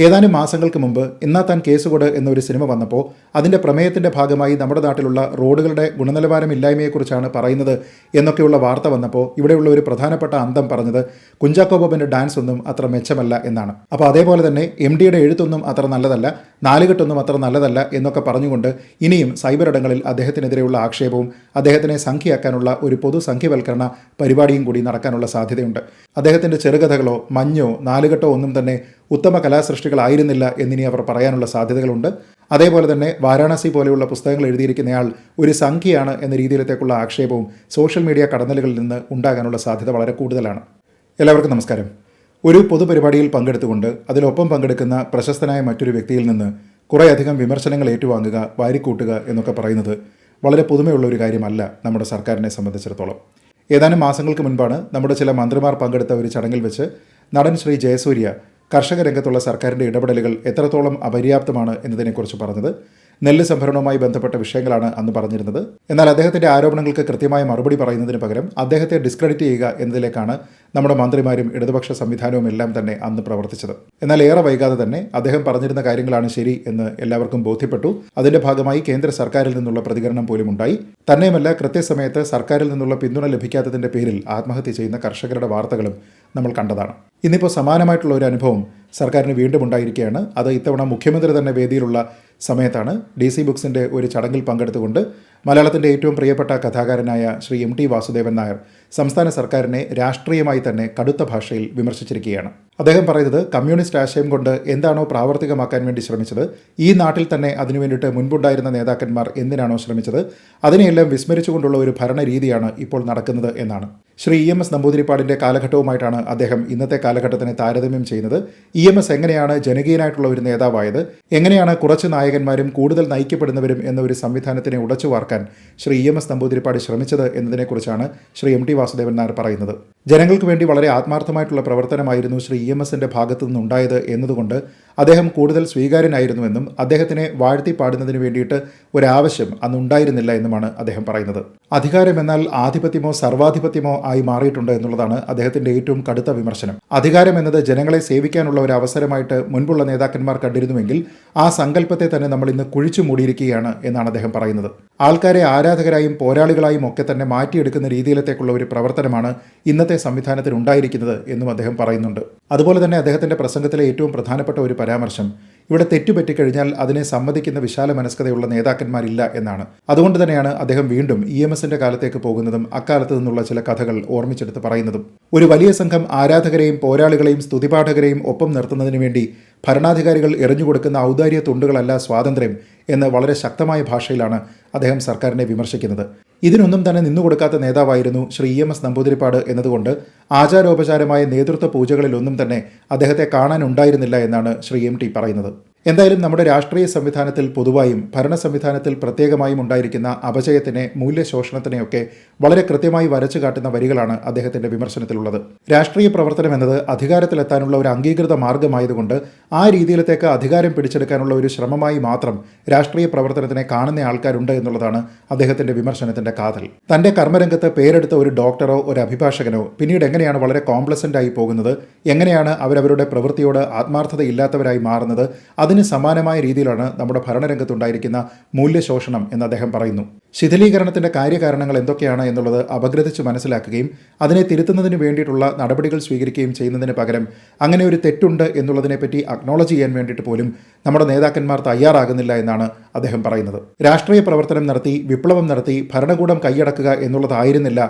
ഏതാനും മാസങ്ങൾക്ക് മുമ്പ് ഇന്നാ താൻ കേസുകൊട് എന്നൊരു സിനിമ വന്നപ്പോൾ അതിൻ്റെ പ്രമേയത്തിൻ്റെ ഭാഗമായി നമ്മുടെ നാട്ടിലുള്ള റോഡുകളുടെ ഗുണനിലവാരമില്ലായ്മയെക്കുറിച്ചാണ് പറയുന്നത് എന്നൊക്കെയുള്ള വാർത്ത വന്നപ്പോൾ ഇവിടെയുള്ള ഒരു പ്രധാനപ്പെട്ട അന്തം പറഞ്ഞത് കുഞ്ചാക്കോ ബോബൻ്റെ ഡാൻസ് ഒന്നും അത്ര മെച്ചമല്ല എന്നാണ്. അപ്പോൾ അതേപോലെ തന്നെ MDയുടെ എഴുത്തൊന്നും അത്ര നല്ലതല്ല, നാലുകെട്ടൊന്നും അത്ര നല്ലതല്ല എന്നൊക്കെ പറഞ്ഞുകൊണ്ട് ഇനിയും സൈബറിടങ്ങളിൽ അദ്ദേഹത്തിനെതിരെയുള്ള ആക്ഷേപവും അദ്ദേഹത്തിനെ സംഖ്യയാക്കാനുള്ള ഒരു പൊതുസംഖ്യവൽക്കരണ പരിപാടിയും കൂടി നടക്കാനുള്ള സാധ്യതയുണ്ട്. അദ്ദേഹത്തിൻ്റെ ചെറുകഥകളോ മഞ്ഞോ നാലുകെട്ടോ ഒന്നും തന്നെ ഉത്തമ കലാസൃഷ്ടികളായിരുന്നില്ല എന്നിനി അവർ പറയാനുള്ള സാധ്യതകളുണ്ട്. അതേപോലെ തന്നെ വാരാണസി പോലെയുള്ള പുസ്തകങ്ങൾ എഴുതിയിരിക്കുന്നയാൾ ഒരു സംഖ്യയാണ് എന്ന രീതിയിലത്തേക്കുള്ള ആക്ഷേപവും സോഷ്യൽ മീഡിയ കടന്നലുകളിൽ നിന്ന് ഉണ്ടാകാനുള്ള സാധ്യത വളരെ കൂടുതലാണ്. എല്ലാവർക്കും നമസ്കാരം. ഒരു പൊതുപരിപാടിയിൽ പങ്കെടുത്തുകൊണ്ട് അതിലൊപ്പം പങ്കെടുക്കുന്ന പ്രശസ്തനായ മറ്റൊരു വ്യക്തിയിൽ നിന്ന് കുറേയധികം വിമർശനങ്ങൾ ഏറ്റുവാങ്ങുക, വാരിക്കൂട്ടുക എന്നൊക്കെ പറയുന്നത് വളരെ പുതുമയുള്ള ഒരു കാര്യമല്ല നമ്മുടെ സർക്കാരിനെ സംബന്ധിച്ചിടത്തോളം. ഏതാനും മാസങ്ങൾക്ക് മുൻപാണ് നമ്മുടെ ചില മന്ത്രിമാർ പങ്കെടുത്ത ഒരു ചടങ്ങിൽ വെച്ച് നടൻ ശ്രീ ജയസൂര്യ കർഷക രംഗത്തുള്ള സർക്കാരിൻ്റെ ഇടപെടലുകൾ എത്രത്തോളം അപര്യാപ്തമാണ് എന്നതിനെക്കുറിച്ച് പറഞ്ഞത്. നെല്ല് സംഭരണവുമായി ബന്ധപ്പെട്ട വിഷയങ്ങളാണ് അന്ന് പറഞ്ഞിരുന്നത്. എന്നാൽ അദ്ദേഹത്തിൻ്റെ ആരോപണങ്ങൾക്ക് കൃത്യമായ മറുപടി പറയുന്നതിന് പകരം അദ്ദേഹത്തെ ഡിസ്ക്രെഡിറ്റ് ചെയ്യുക എന്നതിലേക്കാണ് നമ്മുടെ മന്ത്രിമാരും ഇടതുപക്ഷ സംവിധാനവും എല്ലാം തന്നെ അന്ന് പ്രവർത്തിച്ചത്. എന്നാൽ ഏറെ വൈകാതെ തന്നെ അദ്ദേഹം പറഞ്ഞിരുന്ന കാര്യങ്ങളാണ് ശരി എന്ന് എല്ലാവർക്കും ബോധ്യപ്പെട്ടു. അതിൻ്റെ ഭാഗമായി കേന്ദ്ര സർക്കാരിൽ നിന്നുള്ള പ്രതികരണം പോലും ഉണ്ടായി. തന്നെയുമല്ല, കൃത്യസമയത്ത് സർക്കാരിൽ നിന്നുള്ള പിന്തുണ ലഭിക്കാത്തതിൻ്റെ പേരിൽ ആത്മഹത്യ ചെയ്യുന്ന കർഷകരുടെ വാർത്തകളും നമ്മൾ കണ്ടതാണ്. ഇന്നിപ്പോൾ സമാനമായിട്ടുള്ള ഒരു അനുഭവം സർക്കാരിന് വീണ്ടും ഉണ്ടായിരിക്കുകയാണ്. അത് ഇത്തവണ മുഖ്യമന്ത്രി തന്നെ വേദിയിലുള്ള സമയത്താണ്. DC ബുക്സിൻ്റെ ഒരു ചടങ്ങിൽ പങ്കെടുത്തുകൊണ്ട് മലയാളത്തിൻ്റെ ഏറ്റവും പ്രിയപ്പെട്ട കഥാകാരനായ ശ്രീ MT വാസുദേവൻ നായർ സംസ്ഥാന സർക്കാരിനെ രാഷ്ട്രീയമായി തന്നെ കടുത്ത ഭാഷയിൽ വിമർശിച്ചിരിക്കുകയാണ്. അദ്ദേഹം പറയുന്നത്, കമ്മ്യൂണിസ്റ്റ് ആശയം കൊണ്ട് എന്താണോ പ്രാവർത്തികമാക്കാൻ വേണ്ടി ശ്രമിച്ചത്, ഈ നാട്ടിൽ തന്നെ അതിനുവേണ്ടിയിട്ട് മുൻപുണ്ടായിരുന്ന നേതാക്കന്മാർ എന്തിനാണോ ശ്രമിച്ചത്, അതിനെയെല്ലാം വിസ്മരിച്ചുകൊണ്ടുള്ള ഒരു ഭരണരീതിയാണ് ഇപ്പോൾ നടക്കുന്നത് എന്നാണ്. ശ്രീ EMS നമ്പൂതിരിപ്പാടിൻ്റെ കാലഘട്ടവുമായിട്ടാണ് അദ്ദേഹം ഇന്നത്തെ കാലഘട്ടത്തിനെ താരതമ്യം ചെയ്യുന്നത്. EMS എങ്ങനെയാണ് ജനകീയനായിട്ടുള്ള ഒരു നേതാവായത്, എങ്ങനെയാണ് കുറച്ച് നായകന്മാരും കൂടുതൽ നയിക്കപ്പെടുന്നവരും എന്ന ഒരു സംവിധാനത്തിനെ ഉടച്ചു വാർക്കാൻ ശ്രീ EMS നമ്പൂതിരിപ്പാട് ശ്രമിച്ചത് എന്നതിനെക്കുറിച്ചാണ് ശ്രീ MT വാസുദേവൻ നായർ പറയുന്നത്. ജനങ്ങൾക്ക് വേണ്ടി വളരെ ആത്മാർത്ഥമായിട്ടുള്ള പ്രവർത്തനമായിരുന്നു ശ്രീ EMSൻ്റെ ഭാഗത്തു നിന്നുണ്ടായത് എന്നതുകൊണ്ട് അദ്ദേഹം കൂടുതൽ സ്വീകാര്യനായിരുന്നുവെന്നും അദ്ദേഹത്തിനെ വാഴ്ത്തി പാടുന്നതിന് വേണ്ടിയിട്ട് ഒരാവശ്യം അന്നുണ്ടായിരുന്നില്ല എന്നുമാണ് അദ്ദേഹം പറയുന്നത്. അധികാരം എന്നാൽ ആധിപത്യമോ സർവാധിപത്യമോ ആയി മാറിയിട്ടുണ്ട് എന്നുള്ളതാണ് അദ്ദേഹത്തിൻ്റെ ഏറ്റവും കടുത്ത വിമർശനം. അധികാരം എന്നത് ജനങ്ങളെ സേവിക്കാനുള്ള ഒരു അവസരമായിട്ട് മുൻപുള്ള നേതാക്കന്മാർ കണ്ടിരുന്നുവെങ്കിൽ ആ സങ്കല്പത്തെ തന്നെ നമ്മൾ ഇന്ന് കുഴിച്ചു മൂടിയിരിക്കുകയാണ് എന്നാണ് അദ്ദേഹം പറയുന്നത്. ആൾക്കാരെ ആരാധകരായും പോരാളികളായും ഒക്കെ തന്നെ മാറ്റിയെടുക്കുന്ന രീതിയിലത്തേക്കുള്ള ഒരു പ്രവർത്തനമാണ് ഇന്നത്തെ സംവിധാനത്തിൽ ഉണ്ടായിരിക്കുന്നത് എന്നും അദ്ദേഹം പറയുന്നുണ്ട്. അതുപോലെ തന്നെ അദ്ദേഹത്തിൻ്റെ പ്രസംഗത്തിലെ ഏറ്റവും പ്രധാനപ്പെട്ട ഒരു പരാമർശം, ഇവിടെ തെറ്റുപറ്റിക്കഴിഞ്ഞാൽ അതിനെ സമ്മതിക്കുന്ന വിശാല മനസ്കതയുള്ള നേതാക്കന്മാരില്ല എന്നാണ്. അതുകൊണ്ട് തന്നെയാണ് അദ്ദേഹം വീണ്ടും EMSൻ്റെ കാലത്തേക്ക് പോകുന്നതും അക്കാലത്ത് നിന്നുള്ള ചില കഥകൾ ഓർമ്മിച്ചെടുത്ത് പറയുന്നതും. ഒരു വലിയ സംഘം ആരാധകരെയും പോരാളികളെയും സ്തുതിപാഠകരെയും ഒപ്പം നിർത്തുന്നതിന് വേണ്ടി ഭരണാധികാരികൾ എറിഞ്ഞുകൊടുക്കുന്ന ഔദാര്യ തുണ്ടുകളല്ല സ്വാതന്ത്ര്യം എന്ന് വളരെ ശക്തമായ ഭാഷയിലാണ് അദ്ദേഹം സർക്കാരിനെ വിമർശിക്കുന്നത്. ഇതിനൊന്നും തന്നെ നിന്നുകൊടുക്കാത്ത നേതാവായിരുന്നു ശ്രീ EMS നമ്പൂതിരിപ്പാട് എന്നതുകൊണ്ട് ആചാരോപചാരമായ നേതൃത്വ പൂജകളിലൊന്നും തന്നെ അദ്ദേഹത്തെ കാണാനുണ്ടായിരുന്നില്ല എന്നാണ് ശ്രീ MT പറയുന്നത്. എന്തായാലും നമ്മുടെ രാഷ്ട്രീയ സംവിധാനത്തിൽ പൊതുവായും ഭരണ സംവിധാനത്തിൽ പ്രത്യേകമായും ഉണ്ടായിരിക്കുന്ന അപജയത്തിനെ, മൂല്യശോഷണത്തിനെയൊക്കെ വളരെ കൃത്യമായി വരച്ചു കാട്ടുന്ന വരികളാണ് അദ്ദേഹത്തിൻ്റെ വിമർശനത്തിലുള്ളത്. രാഷ്ട്രീയ പ്രവർത്തനം എന്നത് അധികാരത്തിലെത്താനുള്ള ഒരു അംഗീകൃത മാർഗമായതുകൊണ്ട് ആ രീതിയിലത്തേക്ക് അധികാരം പിടിച്ചെടുക്കാനുള്ള ഒരു ശ്രമമായി മാത്രം രാഷ്ട്രീയ പ്രവർത്തനത്തിനെ കാണുന്ന ആൾക്കാരുണ്ട് എന്നുള്ളതാണ് അദ്ദേഹത്തിൻ്റെ വിമർശനത്തിൻ്റെ കാതൽ. തൻ്റെ കർമ്മരംഗത്ത് പേരെടുത്ത ഒരു ഡോക്ടറോ ഒരു അഭിഭാഷകനോ പിന്നീട് എങ്ങനെയാണ് വളരെ കോംപ്ലസൻ്റ് ആയി പോകുന്നത്, എങ്ങനെയാണ് അവരവരുടെ പ്രവൃത്തിയോട് ആത്മാർത്ഥതയില്ലാത്തവരായി മാറുന്നത്, അതിന് സമാനമായ രീതിയിലാണ് നമ്മുടെ ഭരണരംഗത്തുണ്ടായിരിക്കുന്ന മൂല്യശോഷണം എന്ന് അദ്ദേഹം പറയുന്നു. ശിഥിലീകരണത്തിൻ്റെ കാര്യകാരണങ്ങൾ എന്തൊക്കെയാണ് എന്നുള്ളത് അപഗ്രഥിച്ച് മനസ്സിലാക്കുകയും അതിനെ തിരുത്തുന്നതിന് വേണ്ടിയിട്ടുള്ള നടപടികൾ സ്വീകരിക്കുകയും ചെയ്യുന്നതിന് പകരം അങ്ങനെ ഒരു തെറ്റുണ്ട് എന്നുള്ളതിനെപ്പറ്റി അക്നോളജ് ചെയ്യാൻ വേണ്ടിയിട്ട് പോലും നമ്മുടെ നേതാക്കന്മാർ തയ്യാറാകുന്നില്ല എന്നാണ് അദ്ദേഹം പറയുന്നത്. രാഷ്ട്രീയ പ്രവർത്തനം നടത്തി, വിപ്ലവം നടത്തി ഭരണകൂടം കൈയടക്കുക എന്നുള്ളതായിരുന്നില്ല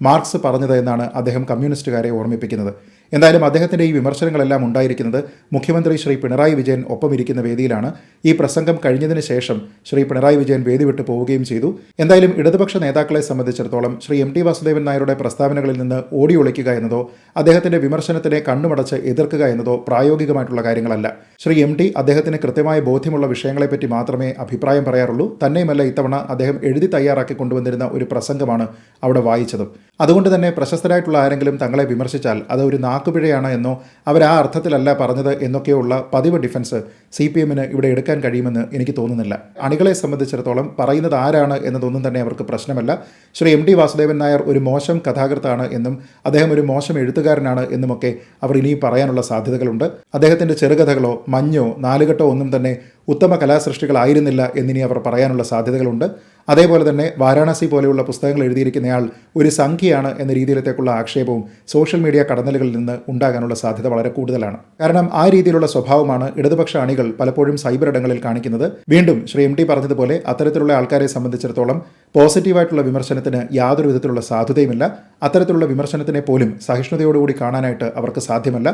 മാർക്സ് പറഞ്ഞത് എന്നാണ് അദ്ദേഹം കമ്മ്യൂണിസ്റ്റുകാരെ ഓർമ്മിപ്പിക്കുന്നത്. എന്തായാലും അദ്ദേഹത്തിൻ്റെ ഈ വിമർശനങ്ങളെല്ലാം ഉണ്ടായിരിക്കുന്നത് മുഖ്യമന്ത്രി ശ്രീ പിണറായി വിജയൻ ഒപ്പമിരിക്കുന്ന വേദിയിലാണ്. ഈ പ്രസംഗം കഴിഞ്ഞതിന് ശേഷം ശ്രീ പിണറായി വിജയൻ വേദി വിട്ടു പോവുകയും ചെയ്തു. എന്തായാലും ഇടതുപക്ഷ നേതാക്കളെ സംബന്ധിച്ചിടത്തോളം ശ്രീ MT വാസുദേവൻ നായരുടെ പ്രസ്താവനകളിൽ നിന്ന് ഓടി ഒളിക്കുക എന്നതോ അദ്ദേഹത്തിൻ്റെ വിമർശനത്തിനെ കണ്ണുമടച്ച് എതിർക്കുക എന്നതോ പ്രായോഗികമായിട്ടുള്ള കാര്യങ്ങളല്ല. ശ്രീ MT അദ്ദേഹത്തിന് കൃത്യമായ ബോധ്യമുള്ള വിഷയങ്ങളെപ്പറ്റി മാത്രമേ അഭിപ്രായം പറയാറുള്ളൂ. തന്നെയുമല്ല, ഇത്തവണ അദ്ദേഹം എഴുതി തയ്യാറാക്കി കൊണ്ടുവന്നിരുന്ന ഒരു പ്രസംഗമാണ് അവിടെ വായിച്ചതും. അതുകൊണ്ട് തന്നെ പ്രശസ്തരായിട്ടുള്ള ആരെങ്കിലും തങ്ങളെ വിമർശിച്ചാൽ അത് ഒരു നാക്കുപിഴയാണ് എന്നോ അവർ ആ അർത്ഥത്തിലല്ല പറഞ്ഞത് എന്നൊക്കെയുള്ള പതിവ് ഡിഫൻസ് CPM-ന് ഇവിടെ എടുക്കാൻ കഴിയുമെന്ന് എനിക്ക് തോന്നുന്നില്ല. അണികളെ സംബന്ധിച്ചിടത്തോളം പറയുന്നത് ആരാണ് എന്നതൊന്നും തന്നെ അവർക്ക് പ്രശ്നമല്ല. ശ്രീ MT വാസുദേവൻ നായർ ഒരു മോശം കഥാകൃത്താണ് എന്നും അദ്ദേഹം ഒരു മോശം എഴുത്തുകാരനാണ് എന്നുമൊക്കെ അവർ ഇനിയും പറയാനുള്ള സാധ്യതകളുണ്ട്. അദ്ദേഹത്തിൻ്റെ ചെറുകഥകളോ മഞ്ഞോ നാലുകെട്ടോ ഒന്നും തന്നെ ഉത്തമ കലാസൃഷ്ടികളായിരുന്നില്ല എന്നിനി അവർ പറയാനുള്ള സാധ്യതകളുണ്ട്. അതേപോലെ തന്നെ വാരാണസി പോലെയുള്ള പുസ്തകങ്ങൾ എഴുതിയിരിക്കുന്നയാൾ ഒരു സംഖ്യയാണ് എന്ന രീതിയിലത്തേക്കുള്ള ആക്ഷേപവും സോഷ്യൽ മീഡിയ കടന്നലുകളിൽ നിന്ന് ഉണ്ടാകാനുള്ള സാധ്യത വളരെ കൂടുതലാണ്. കാരണം ആ രീതിയിലുള്ള സ്വഭാവമാണ് ഇടതുപക്ഷ അണികൾ പലപ്പോഴും സൈബർ ഇടങ്ങളിൽ കാണിക്കുന്നത്. വീണ്ടും ശ്രീ MT പറഞ്ഞതുപോലെ അത്തരത്തിലുള്ള ആൾക്കാരെ സംബന്ധിച്ചിടത്തോളം പോസിറ്റീവായിട്ടുള്ള വിമർശനത്തിന് യാതൊരു വിധത്തിലുള്ള സാധ്യതയുമില്ല. അത്തരത്തിലുള്ള വിമർശനത്തിനെ പോലും സഹിഷ്ണുതയോടുകൂടി കാണാനായിട്ട് അവർക്ക് സാധ്യമല്ല.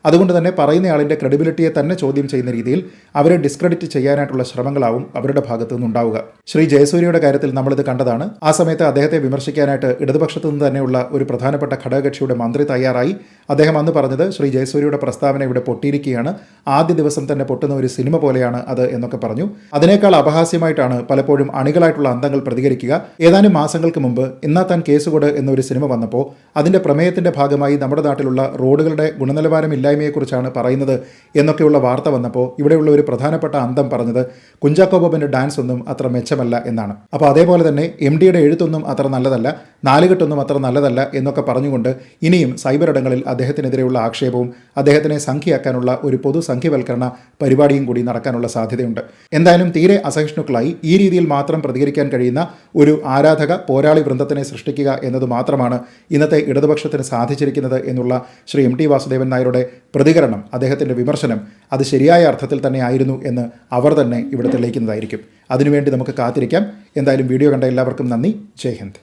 അതുകൊണ്ട് തന്നെ പറയുന്നയാളിൻ്റെ ക്രെഡിബിലിറ്റിയെ തന്നെ ചോദ്യം ചെയ്യുന്ന രീതിയിൽ അവരെ ഡിസ്ക്രെഡിറ്റ് ചെയ്യാനായിട്ടുള്ള ശ്രമങ്ങളാവും അവരുടെ ഭാഗത്തു നിന്നുണ്ടാവുക. ശ്രീ ജയസൂര്യയുടെ കാര്യത്തിൽ നമ്മളിത് കണ്ടതാണ്. ആ സമയത്ത് അദ്ദേഹത്തെ വിമർശിക്കാനായിട്ട് ഇടതുപക്ഷത്തു നിന്ന് തന്നെയുള്ള ഒരു പ്രധാനപ്പെട്ട ഘടകകക്ഷിയുടെ മന്ത്രി തയ്യാറായി. അദ്ദേഹം അന്ന് പറഞ്ഞത് ശ്രീ ജയസൂര്യയുടെ പ്രസ്താവന ഇവിടെ പൊട്ടിയിരിക്കുകയാണ്, ആദ്യ ദിവസം തന്നെ പൊട്ടുന്ന ഒരു സിനിമ പോലെയാണ് അത് എന്നൊക്കെ പറഞ്ഞു. അതിനേക്കാൾ അപഹാസ്യമായിട്ടാണ് പലപ്പോഴും അണികളായിട്ടുള്ള അന്തങ്ങൾ പ്രതികരിക്കുക. ഏതാനും മാസങ്ങൾക്ക് മുമ്പ് ഇന്നാ താൻ കേസുകൊട് എന്നൊരു സിനിമ വന്നപ്പോൾ അതിൻ്റെ പ്രമേയത്തിൻ്റെ ഭാഗമായി നമ്മുടെ നാട്ടിലുള്ള റോഡുകളുടെ ഗുണനിലവാരമില്ലായ്മയെക്കുറിച്ചാണ് പറയുന്നത് എന്നൊക്കെയുള്ള വാർത്ത വന്നപ്പോൾ ഇവിടെയുള്ള ഒരു പ്രധാനപ്പെട്ട അന്തം പറഞ്ഞത് കുഞ്ചാക്കോ ബോബൻ്റെ ഡാൻസ് ഒന്നും അത്ര മെച്ചമല്ല എന്നാണ്. അപ്പോൾ അതേപോലെ തന്നെ MTയുടെ എഴുത്തൊന്നും അത്ര നല്ലതല്ല, നാലുകെട്ടൊന്നും അത്ര നല്ലതല്ല എന്നൊക്കെ പറഞ്ഞുകൊണ്ട് ഇനിയും സൈബർ ഇടങ്ങളിൽ അദ്ദേഹത്തിനെതിരെയുള്ള ആക്ഷേപവും അദ്ദേഹത്തിനെ സംഖ്യയാക്കാനുള്ള ഒരു പൊതു സംഖ്യവൽക്കരണ പരിപാടിയും കൂടി നടക്കാനുള്ള സാധ്യതയുണ്ട്. എന്തായാലും തീരെ അസഹിഷ്ണുക്കളായി ഈ രീതിയിൽ മാത്രം പ്രതികരിക്കാൻ കഴിയുന്ന ഒരു ആരാധക പോരാളി വൃന്ദത്തിനെ സൃഷ്ടിക്കുക എന്നത് മാത്രമാണ് ഇന്നത്തെ ഇടതുപക്ഷത്തിന് സാധിച്ചിരിക്കുന്നത് എന്നുള്ള ശ്രീ MT വാസുദേവൻ നായരുടെ പ്രതികരണം, അദ്ദേഹത്തിൻ്റെ വിമർശനം അത് ശരിയായ അർത്ഥത്തിൽ തന്നെ ആയിരുന്നു എന്ന് അവർ തന്നെ ഇവിടെ തെളിയിക്കുന്നതായിരിക്കും. അതിനുവേണ്ടി നമുക്ക് കാത്തിരിക്കാം. എന്തായാലും വീഡിയോ കണ്ട എല്ലാവർക്കും നന്ദി. ജയ് ഹിന്ദ്.